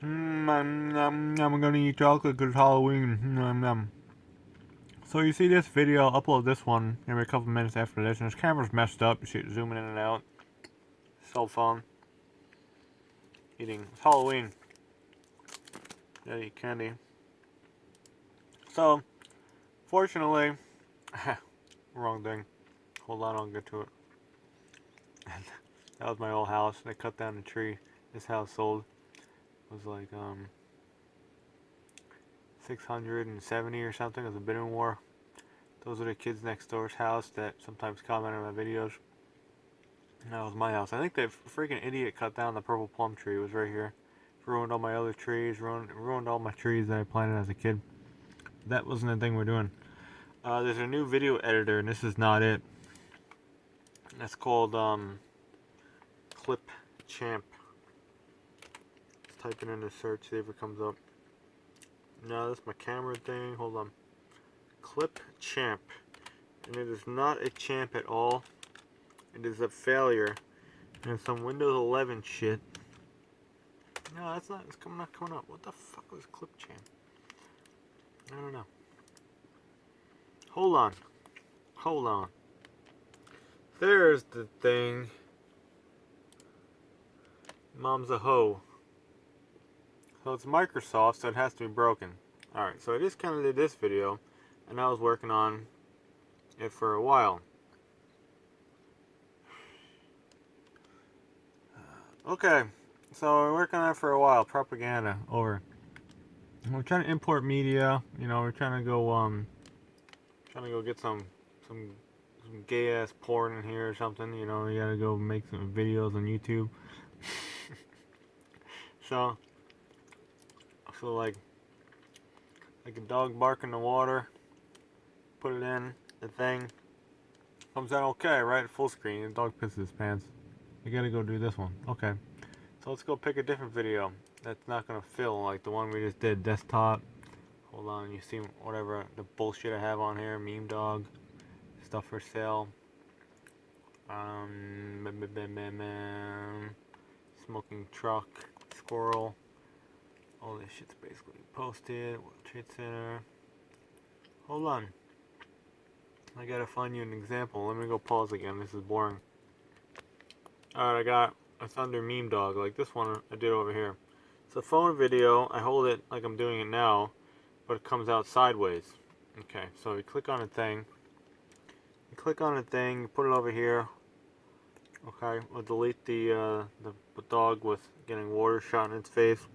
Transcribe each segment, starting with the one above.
I'm gonna eat chocolate because Halloween. So you see this video, I'll upload this one every couple minutes after this, and this camera's messed up. You see it zooming in and out. Cell phone. Eating. It's Halloween. Gotta eat candy. So, fortunately, wrong thing. Hold on, I'll get to it. That was my old house. They cut down the tree. This house sold. It was like 670 or something. It was a bidding war. Those are the kids next door's house that sometimes comment on my videos. And that was my house. I think that freaking idiot cut down the purple plum tree. It was right here. Ruined all my other trees. Ruined all my trees that I planted as a kid. That wasn't the thing we're doing. There's a new video editor, and this is not it. That's called Clip Champ. Let's type it in the search, see if it comes up. No, that's my camera thing. Hold on. Clip Champ. And it is not a champ at all. It is a failure. And some Windows 11 shit. No, that's not. It's not coming up. What the fuck was Clip Champ? I don't know. Hold on. Hold on. There's the thing. Mom's a hoe. So it's Microsoft, so it has to be broken. Alright, so I just kind of did this video, and I was working on it for a while. Okay, so we're working on it for a while. Propaganda, over. We're trying to import media, you know, we're trying to go get some gay ass porn in here or something, you know, you gotta go make some videos on YouTube. so like a dog bark in the water, put it in the thing, comes out okay, right? Full screen, the dog pisses his pants. You gotta go do this one. Okay, so let's go pick a different video that's not gonna fill like the one we just did, desktop. Hold on, you see whatever the bullshit I have on here, meme dog, stuff for sale. Smoking truck, squirrel. All this shit's basically posted. World Trade Center. Hold on. I gotta find you an example. Let me go pause again. This is boring. Alright, it's under meme dog, like this one I did over here. It's a phone video. I hold it like I'm doing it now, but it comes out sideways. Okay, so you click on a thing. You click on a thing, you put it over here. Okay, we'll delete the dog with getting water shot in its face.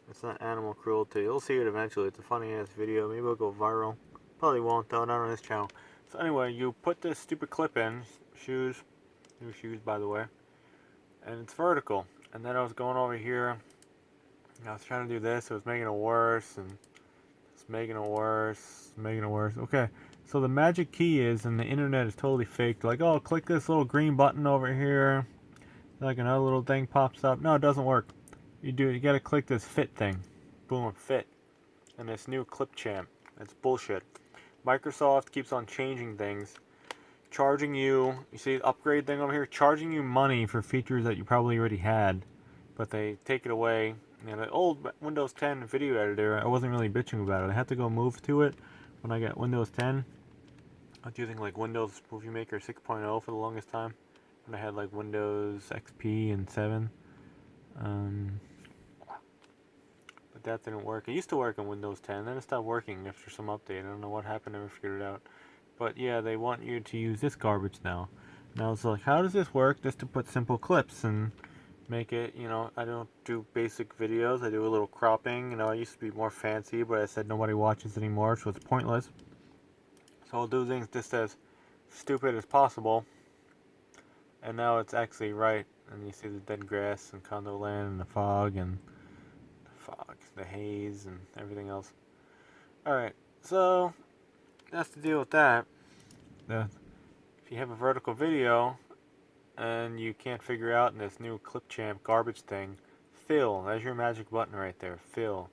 It's not animal cruelty. You'll see it eventually. It's a funny ass video. Maybe it'll go viral. Probably won't though, not on this channel. So anyway, you put this stupid clip in. Shoes. New shoes, by the way. And it's vertical. And then I was going over here. I was trying to do this. It was making it worse. And it's making it worse. Making it worse. Okay. So the magic key is, and the internet is totally faked. Like, oh, click this little green button over here. Like another little thing pops up. No, it doesn't work. You gotta click this fit thing. Boom, fit. And this new Clip Champ. It's bullshit. Microsoft keeps on changing things. Charging you see the upgrade thing over here? Charging you money for features that you probably already had. But they take it away. You know, the old Windows 10 video editor, I wasn't really bitching about it. I had to go move to it when I got Windows 10. I was using like Windows Movie Maker 6.0 for the longest time. And I had like Windows XP and 7. But that didn't work. It used to work on Windows 10, then it stopped working after some update. I don't know what happened, I never figured it out. But yeah, they want you to use this garbage now. And I was like, how does this work? Just to put simple clips and make it, you know, I don't do basic videos. I do a little cropping. You know, I used to be more fancy, but I said nobody watches anymore, so it's pointless. So I'll do things just as stupid as possible. And now it's actually right. And you see the dead grass and condo land and the fog, the haze and everything else. Alright, so that's the deal with that. If you have a vertical video and you can't figure out in this new Clip Champ garbage thing, fill. There's your magic button right there. Fill.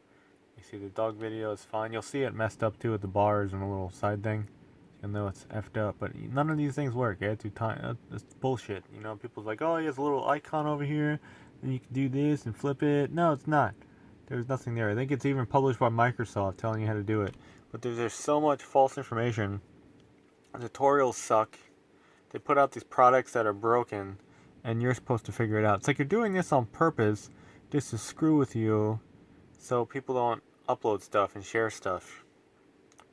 You see the dog video is fine. You'll see it messed up too with the bars and a little side thing. You'll know it's effed up. But none of these things work. It's bullshit. You know, people's like, oh, he has a little icon over here, and you can do this and flip it. No, it's not. There's nothing there. I think it's even published by Microsoft telling you how to do it. But there's so much false information. The tutorials suck. They put out these products that are broken, and you're supposed to figure it out. It's like you're doing this on purpose just to screw with you so people don't upload stuff and share stuff.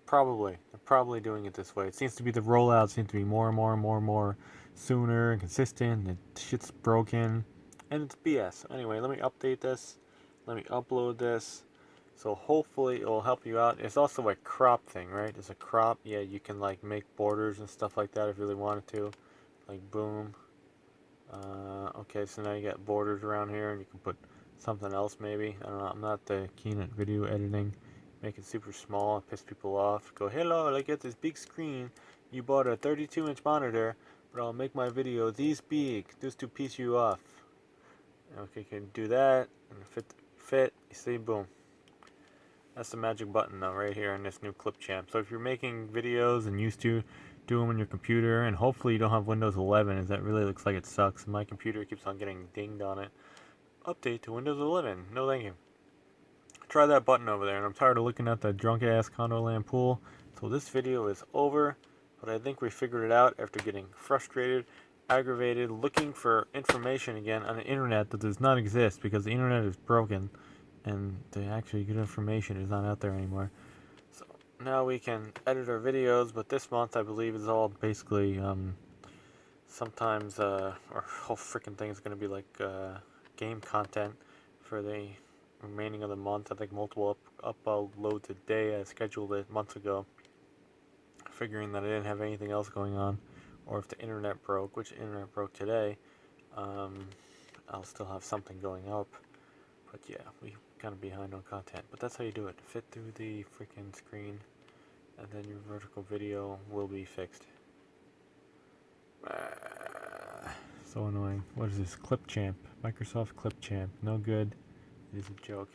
Probably. They're probably doing it this way. It seems to be the rollout seems to be more and more and more and more sooner and consistent. And shit's broken. And it's BS. Anyway, let me update this. Let me upload this. So hopefully it will help you out. It's also a crop thing, right? It's a crop. Yeah, you can like make borders and stuff like that if you really wanted to. Like boom. Okay, so now you got borders around here and you can put something else maybe. I don't know. I'm not keen at video editing. Make it super small, piss people off. Go, hello, I get this big screen. You bought a 32-inch monitor, but I'll make my video this big just to piss you off. Okay, you can do that and fit. You see, boom. That's the magic button now, right here in this new Clip Champ. So if you're making videos and used to do them on your computer, and hopefully you don't have Windows 11, as that really looks like it sucks. My computer keeps on getting dinged on it. Update to Windows 11. No, thank you. Try that button over there, and I'm tired of looking at the drunk ass Condoland pool. So this video is over, but I think we figured it out after getting frustrated, aggravated, looking for information again on the internet that does not exist because the internet is broken and the actually good information is not out there anymore. So now we can edit our videos, but this month I believe is all basically sometimes our whole freaking thing is going to be like game content for the remaining of the month. I think multiple uploads a day. I scheduled it months ago, figuring that I didn't have anything else going on, or if the internet broke, which internet broke today, I'll still have something going up. But yeah, we kind of behind on content. But that's how you do it. Fit through the freaking screen, and then your vertical video will be fixed. So annoying. What is this? Clip Champ. Microsoft Clip Champ. No good. It is a joke.